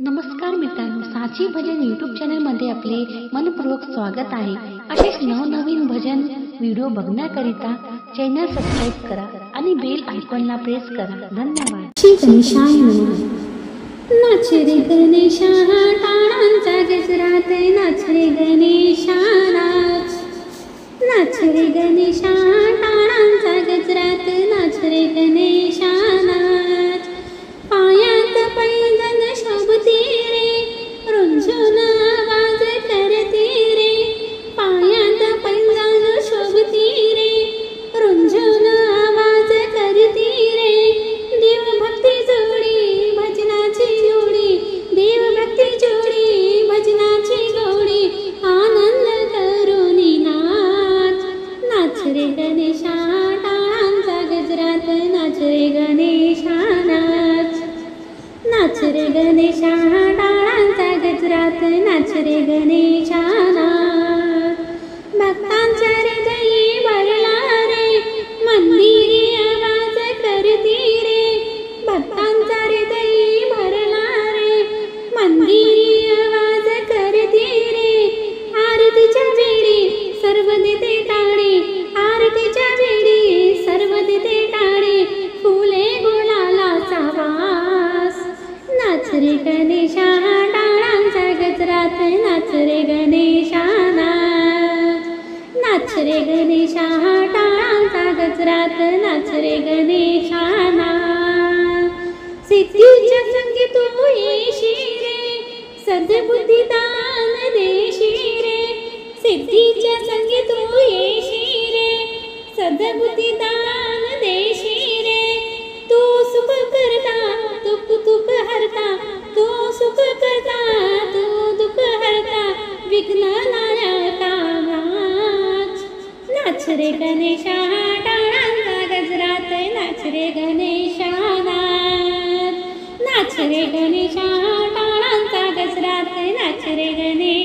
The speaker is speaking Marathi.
नमस्कार मित्रांनो, साची भजन यूट्यूब चॅनलमध्ये आपले मनपूर्वक स्वागत आहे। असेच नवनवीन भजन व्हिडिओ बघण्याकरिता चॅनल सबस्क्राइब करा आणि बेल आयकॉनला प्रेस करा। धन्यवाद। श्री गणेशाय नमः। नाच रे गणेशा टाळांचा गजरात, नाच रे गणेशा नाच। नाच रे गणेशा टाळांचा गजरात, नाच रे गणेशा नाच। पायात पैंजण शोभती रे, रुंझुन आवाज करती रे। पायात पैंजण शोभती रे, रुंझुन आवाज करती रे। देवभक्ती जोडी भजनाची जोडी, देवभक्ती जोडी भजनाची गोडी। आनंद करुनी नाच, नाच रे गणेशा टाळांचा गजरात, नाच रे गणेशा नाच। नाच रे गणेशा टाळांचा गजरात, नाच रे गणेशा नाच। भक्तांच्या हृदयी भरला रे, मंदिरी आवाज करती रे। भक्तांच्या हृदयी भरला रे, मंदिरी आवाज करती रे। आरतीच्या वेळी सर्व देते टाळे, आरतीच्या वेळी सर्व देते टाळे। फुले गुलालाचा वास, नाच रे गणेशा टाळांचा गजरात, नाच रे गणेशा नाच। नाच रे गणेशा टाळांचा गजरात, नाच रे गणेशा नाच। सिद्धीच्या संगी तू येशी रे, सद्बुद्धी दान देशी रे। सिद्धीच्या संगी तू येशी रे, सद्बुद्धी दान देशी रे। तू सुख करता, दुःख हरता, तू सुख करता, तू दुःख हरता। विघ्न नायका नाच, नाच रे गणेशा टाळांचा गजरात, नाच रे गणेशा नाच। नाच रे गणेशा टाळांचा गजरात, नाच रे गणेशा।